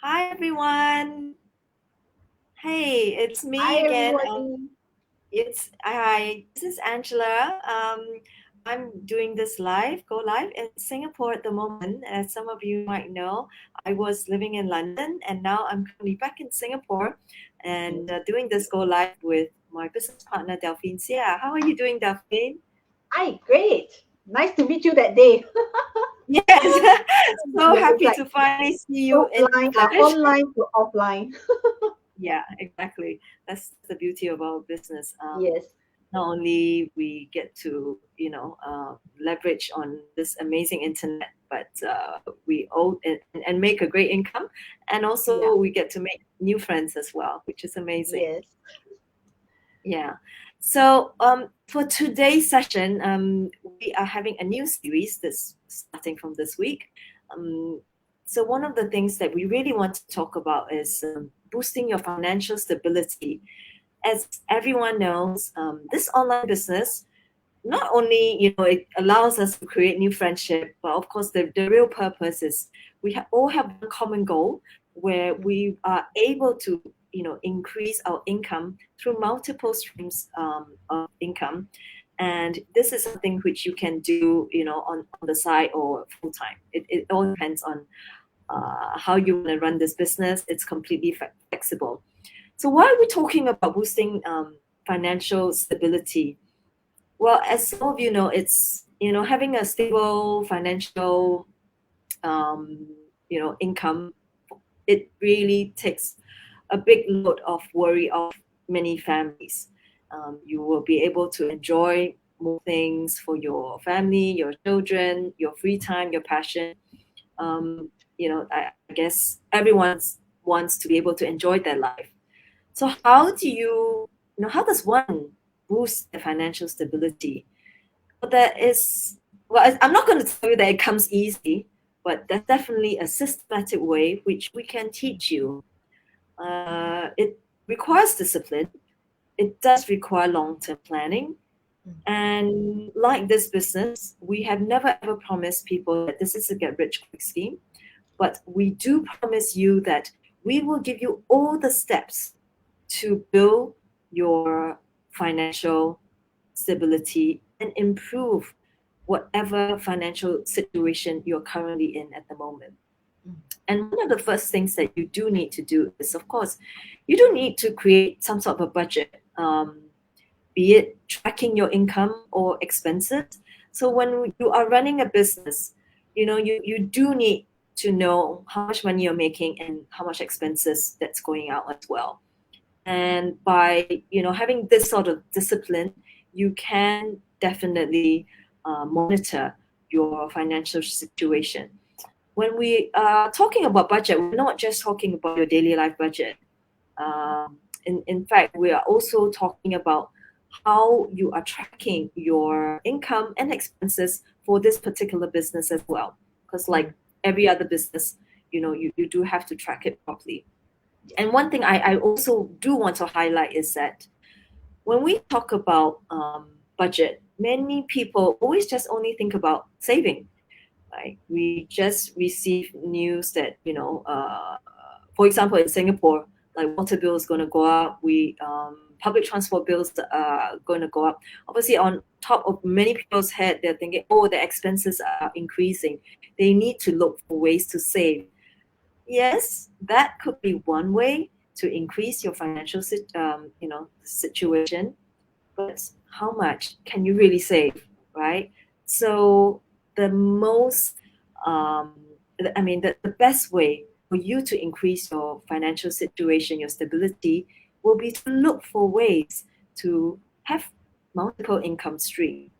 Hi everyone. Hey, it's me Hi again. everybody. It's Hi. This is Angela. I'm doing this go live in Singapore at the moment. As some of you might know, I was living in London and now I'm currently back in Singapore and Yes. doing this go live with my business partner Delphine Sia. How are you doing, Delphine? Hi, great. Nice to meet you that day. Yes, so Yeah, it's happy like to finally see you in offline, flesh. online to offline. Yeah, exactly. That's the beauty of our business. Yes. Not only we get to leverage on this amazing internet, but we owe and make a great income, and Yeah. also we get to make new friends as well, which is amazing. Yes. Yeah. So for today's session, we are having a new series that's starting from this week. Um, so one of the things that we really want to talk about is boosting your financial stability. As everyone knows, this online business not only it allows us to create new friendship, but of course the real purpose is all have one common goal where Mm. we are able to increase our income through multiple streams of income. And this is something which you can do on the side or full time. It all depends on how you want to run this business. It's completely flexible. So why are we talking about boosting financial stability? Well, as some of you know, it's having a stable financial um, income. It really takes a big load of worry off many families. You will be able to enjoy more things for your family, your children, your free time, your passion. I guess everyone wants to be able to enjoy their life. So how does one boost their financial stability? Well, I'm not going to tell you that it comes easy, but there's definitely a systematic way which we can teach you. It requires discipline. It does require long-term planning. Mm. And like this business, we have never ever promised people that this is a get rich quick scheme, but we do promise you that we will give you all the steps to build your financial stability and improve whatever financial situation you're currently in at the moment. Mm. And one of the first things that you do need to do is, of course, you do need to create some sort of a budget, be it tracking your income or expenses. So when you are running a business, you do need to know how much money you're making and how much expenses that's going out as well. And by having this sort of discipline, you can definitely monitor your financial situation. When we are talking about budget, we're not just talking about your daily life budget. In fact, we are also talking about how you are tracking your income and expenses for this particular business as well. Because like Mm. every other business, you do have to track it properly. Yeah. And one thing I also do want to highlight is that when we talk about budget, many people always just only think about saving. Right? We just receive news that for example, in Singapore, like water bill is going to go up. We public transport bills are going to go up. Obviously, on top of many people's head, they're thinking, oh, the expenses are increasing. They need to look for ways to save. Yes, that could be one way to increase your financial situation, but how much can you really save, right? So the most um, the best way for you to increase your financial situation, your stability, will be to look for ways to have multiple income stream.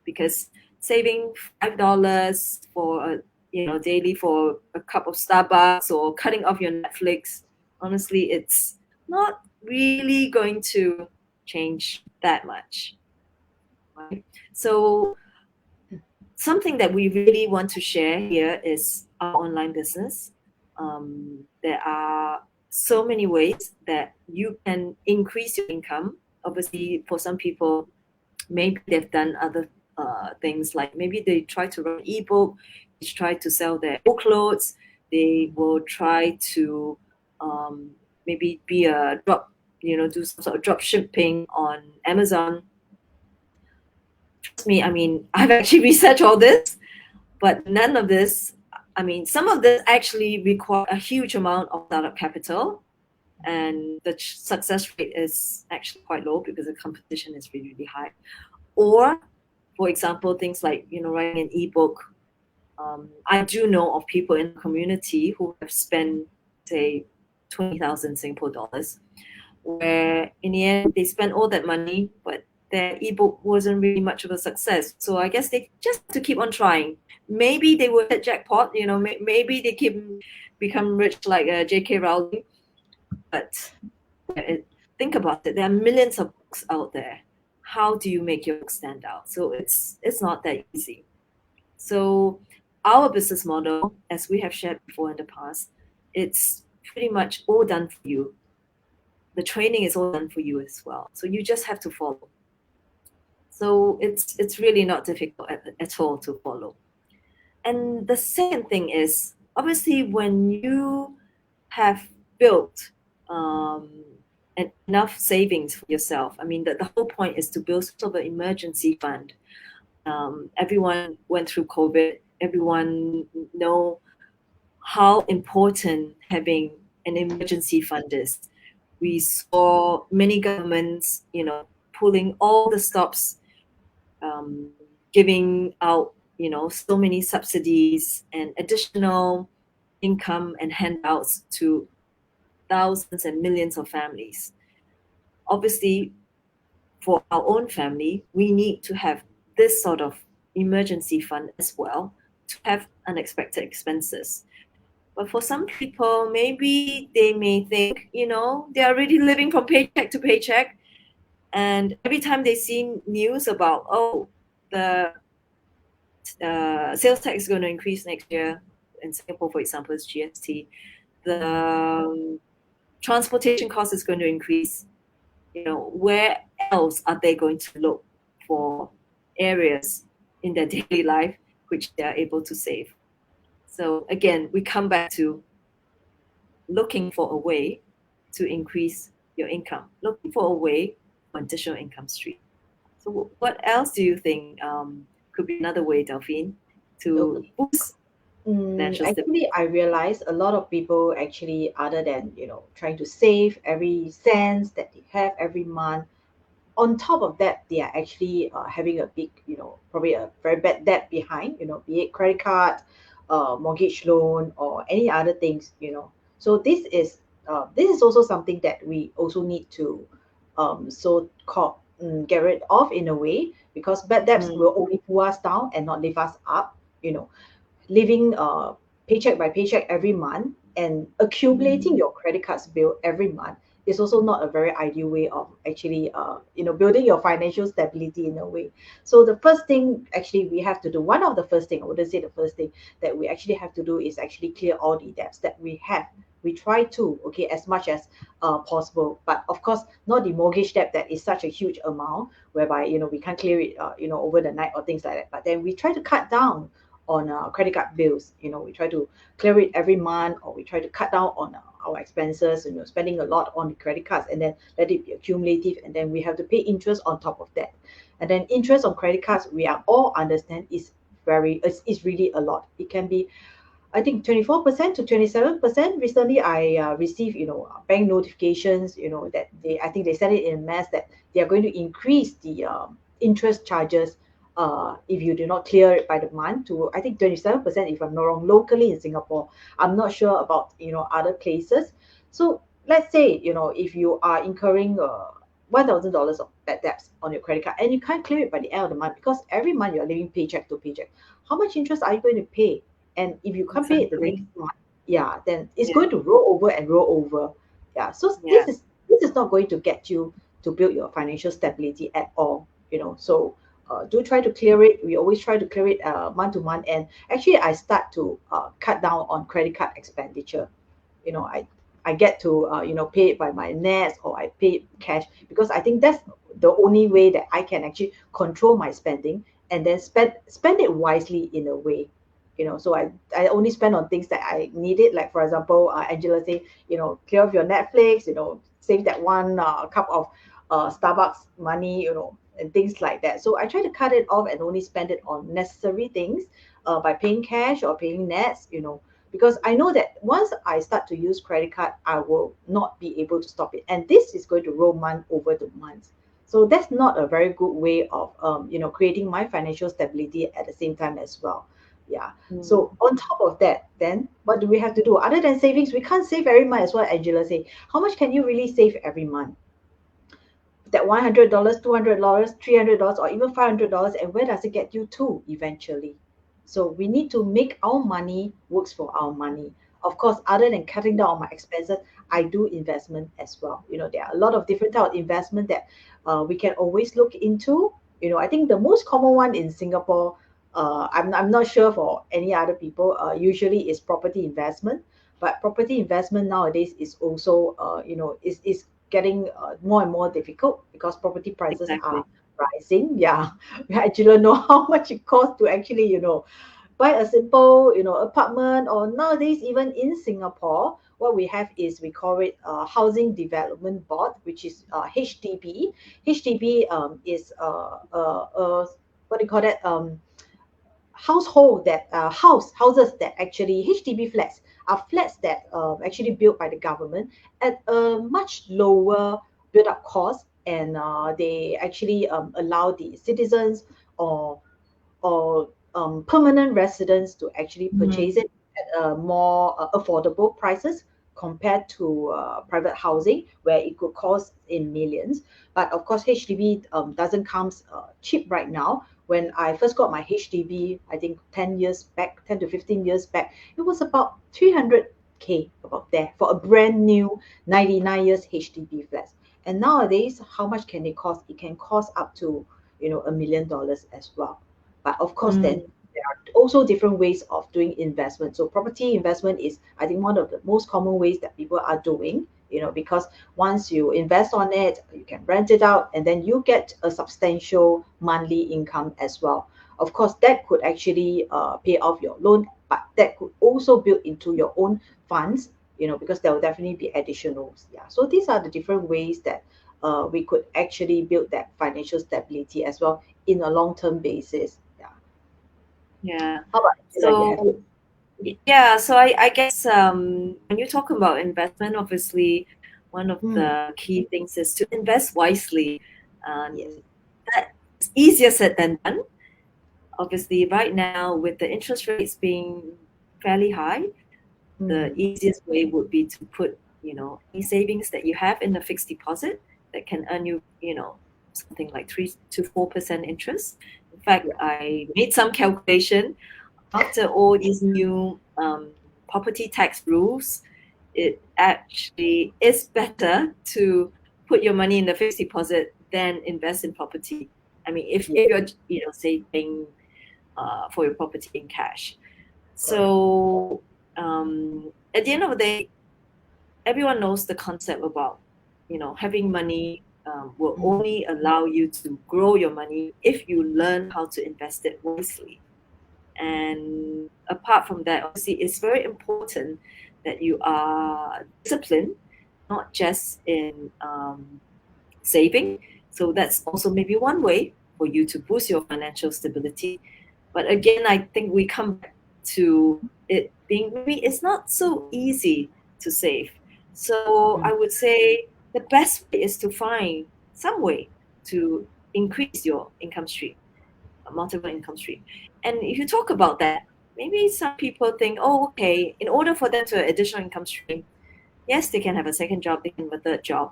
Because saving $5 for daily for a cup of Starbucks or cutting off your Netflix, honestly, it's not really going to change that much, right? So something that we really want to share here is our online business. There are so many ways that you can increase your income. Obviously, for some people, maybe they've done other things, like maybe they try to run ebook, they try to sell their old clothes, They will try to maybe be a do some sort of drop shipping on Amazon. Trust me, I mean, I've actually researched all this, but none of this, I mean, some of this actually require a huge amount of startup capital, and the success rate is actually quite low because the competition is really, really high. Or, for example, things like, writing an ebook. I do know of people in the community who have spent, say, 20,000 Singapore dollars, where in the end they spent all that money, but their ebook wasn't really much of a success. So I guess they just have to keep on trying. Maybe they will hit jackpot, maybe they become rich like J.K. Rowling. But think about it, there are millions of books out there. How do you make your book stand out? So it's not that easy. So our business model, as we have shared before in the past, it's pretty much all done for you. The training is all done for you as well. So you just have to follow. So it's really not difficult at all to follow. And the second thing is, obviously, when you have built enough savings for yourself, I mean, the whole point is to build sort of an emergency fund. Everyone went through COVID. Everyone know how important having an emergency fund is. We saw many governments, pulling all the stops, giving out, so many subsidies and additional income and handouts to thousands and millions of families. Obviously, for our own family, we need to have this sort of emergency fund as well to have unexpected expenses. But for some people, maybe they may think, they are already living from paycheck to paycheck. And every time they see news about, the sales tax is going to increase next year, in Singapore, for example, it's GST, the transportation cost is going to increase, where else are they going to look for areas in their daily life which they are able to save? So again, we come back to looking for a way to increase your income, looking for a way for additional income stream. So what else do you think could be another way, Delphine, to boost financial stability? Actually, I realize a lot of people actually, other than trying to save every cent that they have every month, on top of that, they are actually having a big, probably a very bad debt behind, be it credit card, mortgage loan, or any other things, So this is also something that we also need to so called get rid of in a way, because bad debts will only pull us down and not lift us up, living paycheck by paycheck every month and accumulating your credit cards bill every month is also not a very ideal way of actually building your financial stability in a way. So the first thing actually we have to do, one of the first thing, I wouldn't say the first thing that we actually have to do, is actually clear all the debts that we have. We try to, okay, as much as possible, but of course not the mortgage debt that is such a huge amount whereby we can't clear it over the night or things like that. But then we try to cut down on credit card bills. We try to clear it every month, or we try to cut down on our expenses, spending a lot on the credit cards, and then let it be accumulative, and then we have to pay interest on top of that. And then interest on credit cards, we are all understand is really a lot. It can be, I think, 24% to 27%. Recently, I received, bank notifications, that I think they said it in mass that they are going to increase the interest charges if you do not clear it by the month to, I think, 27%, if I'm not wrong, locally in Singapore. I'm not sure about, other places. So let's say, if you are incurring $1,000 of bad debts on your credit card and you can't clear it by the end of the month, because every month you're living paycheck to paycheck, how much interest are you going to pay? And if you can't pay it next month, then it's going to roll over and roll over. So this is not going to get you to build your financial stability at all. So do try to clear it. We always try to clear it month to month. And actually, I start to cut down on credit card expenditure. I get to pay it by my nets, or I pay it cash, because I think that's the only way that I can actually control my spending and then spend it wisely in a way. So I only spend on things that I needed. Like for example, Angela say, clear off your Netflix, save that one cup of Starbucks money, and things like that. So I try to cut it off and only spend it on necessary things by paying cash or paying nets, because I know that once I start to use credit card, I will not be able to stop it. And this is going to roll month over the month. So that's not a very good way of creating my financial stability at the same time as well. Yeah. Mm. So on top of that, then what do we have to do? Other than savings, we can't save every month as what Angela say. How much can you really save every month? That $100, $200, $300, or even $500, and where does it get you to eventually? So we need to make our money works for our money. Of course, other than cutting down on my expenses, I do investment as well. There are a lot of different type of investment that we can always look into. I think the most common one in Singapore, I'm not sure for any other people, usually is property investment. But property investment nowadays is also, is getting more and more difficult because property prices are Exactly. rising. Yeah, we actually don't know how much it costs to actually, buy a simple, apartment, or nowadays even in Singapore, what we have is we call it Housing Development Board, which is HDB. HDB is what do you call that? Houses that actually HDB flats are flats that actually built by the government at a much lower build up cost, and they actually allow the citizens or permanent residents to actually purchase Mm. it at a more affordable prices compared to private housing where it could cost in millions. But of course, HDB doesn't come cheap right now. When I first got my HDB, I think 10 years back, 10 to 15 years back, it was about 300K, about there, for a brand new 99 years HDB flat. And nowadays, how much can it cost? It can cost up to $1 million as well. But of course, then Mm. there are also different ways of doing investment. So property investment is, I think, one of the most common ways that people are doing. Because once you invest on it, you can rent it out, and then you get a substantial monthly income as well. Of course, that could actually pay off your loan, but that could also build into your own funds. Because there will definitely be additionals. Yeah. So these are the different ways that we could actually build that financial stability as well in a long-term basis. Yeah. Yeah. How about Angela? You have So yeah, so I guess when you talk about investment, obviously one of mm, the key things is to invest wisely. yes. That's easier said than done. Obviously, right now with the interest rates being fairly high, the Mm, easiest way would be to put, any savings that you have in a fixed deposit that can earn you, something like 3 to 4% interest. In fact, yeah. I made some calculation after all these new property tax rules. It actually is better to put your money in the fixed deposit than invest in property. I mean, Yeah. if you're, saving for your property in cash. Correct. So at the end of the day, everyone knows the concept about, having money will Mm, only allow you to grow your money if you learn how to invest it wisely. And apart from that, obviously, it's very important that you are disciplined, not just in saving. So that's also maybe one way for you to boost your financial stability. But again, I think we come back to it being maybe it's not so easy to save. So mm, I would say the best way is to find some way to increase your income stream, multiple income stream. And if you talk about that, maybe some people think, oh, okay, in order for them to have additional income stream, yes, they can have a second job, they can have a third job,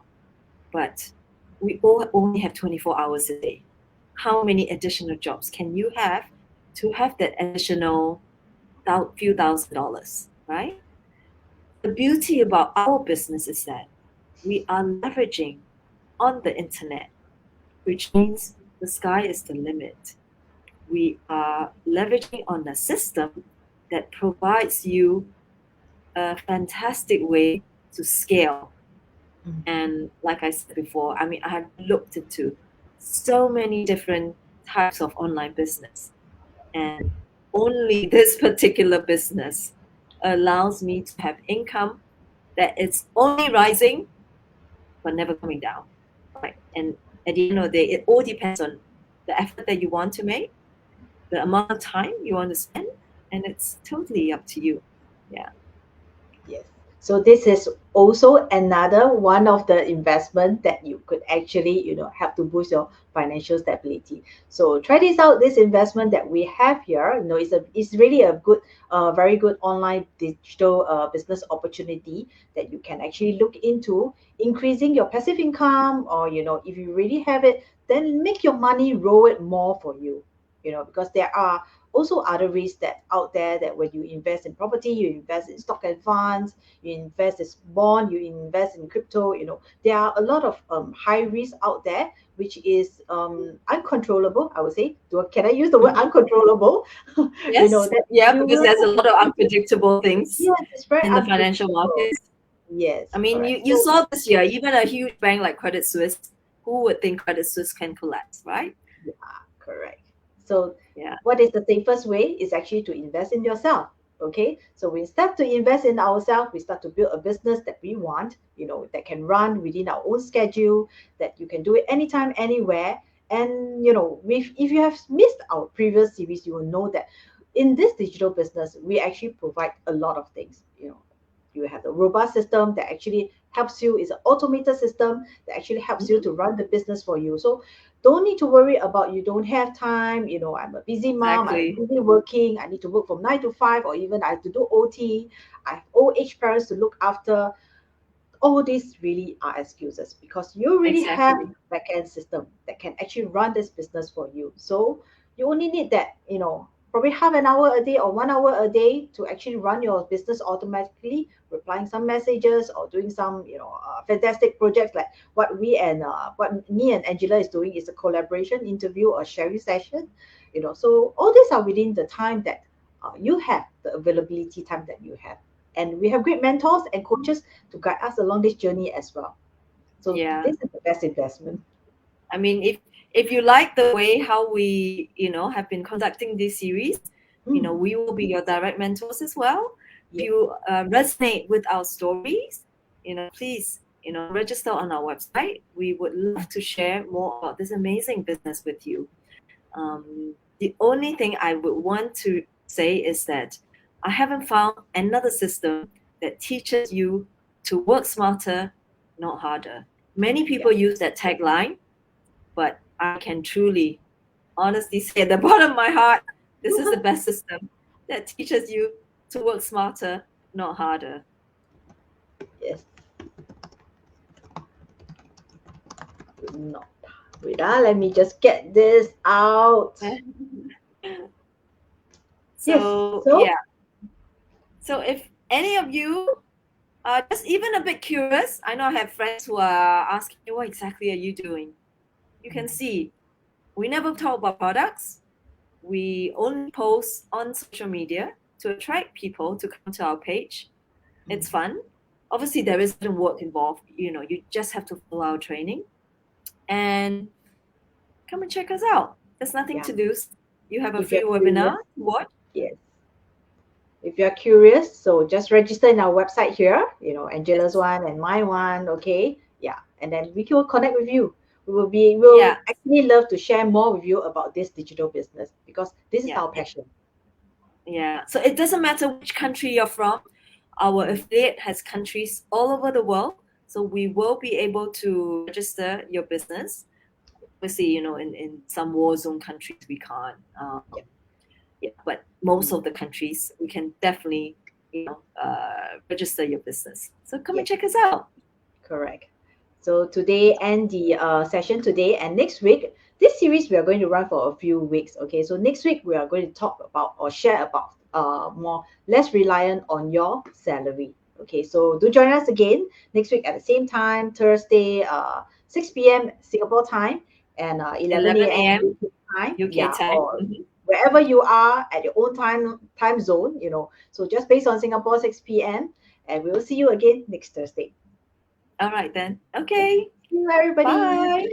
but we all only have 24 hours a day. How many additional jobs can you have to have that additional few $1,000s, right? The beauty about our business is that we are leveraging on the internet, which means the sky is the limit. We are leveraging on a system that provides you a fantastic way to scale. mm, And like I said before, I mean, I have looked into so many different types of online business. And only this particular business allows me to have income that it's only rising but never coming down, right? And at the end of the day, it all depends on the effort that you want to make, the amount of time you want to spend, and it's totally up to you. Yeah. Yes. So this is also another one of the investment that you could actually, help to boost your financial stability. So try this out. This investment that we have here, it's really a good, very good online digital business opportunity that you can actually look into increasing your passive income, or if you really have it, then make your money roll it more for you. Because there are also other risks that out there, that when you invest in property, you invest in stock and funds, you invest in bond, you invest in crypto, there are a lot of high risk out there, which is uncontrollable, I would say. Can I use the word Mhm. uncontrollable? Yes. That Yeah, you because will there's a have. lot of unpredictable things Yes, it's very in the financial unpredictable. markets. I Yes, mean, correct. you saw this year, even a huge bank like Credit Suisse, who would think Credit Suisse can collapse, right? Yeah, correct. So Yeah, what is the safest way is actually to invest in yourself. Okay. So we start to invest in ourselves, we start to build a business that we want, that can run within our own schedule, that you can do it anytime, anywhere. And if you have missed our previous series, you will know that in this digital business, we actually provide a lot of things. You have the robust system that actually helps you, is an automated system that actually helps you mhm, to run the business for you. So don't need to worry about you don't have time. I'm a busy mom, I'm exactly. busy working, I need to work from 9 to 5, or even I have to do OT. I have old age parents to look after. All these really are excuses, because you already have Exactly. a backend system that can actually run this business for you. So you only need that, probably half an hour a day or 1 hour a day to actually run your business automatically, replying some messages or doing some, fantastic projects like what me and Angela is doing is a collaboration interview or sharing session. So all these are within the time that you have, the availability time that you have. And we have great mentors and coaches to guide us along this journey as well. So Yeah. this is the best investment. I mean, if you like the way how we, have been conducting this series, Mm, we will be your direct mentors as well. If yes. you resonate with our stories, please, register on our website. We would love to share more about this amazing business with you. The only thing I would want to say is that I haven't found another system that teaches you to work smarter, not harder. Many Yeah. people use that tagline, but I can truly, honestly say at the bottom of my heart, this is the best system that teaches you to work smarter, not harder. Yes. Not. Wait, let me just get this out. Yes. So, So, yeah. So, if any of you are just even a bit curious, I know I have friends who are asking me, what exactly are you doing? You can see we never talk about products. We only post on social media to attract people to come to our page. It's fun. Obviously, there isn't work involved. You just have to follow our training and come and check us out. There's nothing yeah, to lose. You have a if free you're curious, webinar to watch. yes. If you're curious, so just register in our website here, Angela's Yes. one and my one, okay? Yeah, and then we will connect with you. We'll Yeah, actually love to share more with you about this digital business, because this is yeah, our passion. yeah. So it doesn't matter which country you're from. Our affiliate has countries all over the world, so we will be able to register your business. Obviously, in some war zone countries we can't. Yeah. Yeah, but most of the countries we can definitely, register your business. So come and Yes. check us out. Correct. So today and the session today and next week, this series we are going to run for a few weeks. Okay, so next week we are going to talk about or share about more less reliant on your salary. Okay, so do join us again next week at the same time, Thursday, 6 p.m. Singapore time and 11 11 a.m. a.m. UK time. UK Yeah, time. or wherever you are at your own time zone. So just based on Singapore 6 p.m. and we will see you again next Thursday. All right then. Yeah. Okay. See you, everybody. Bye.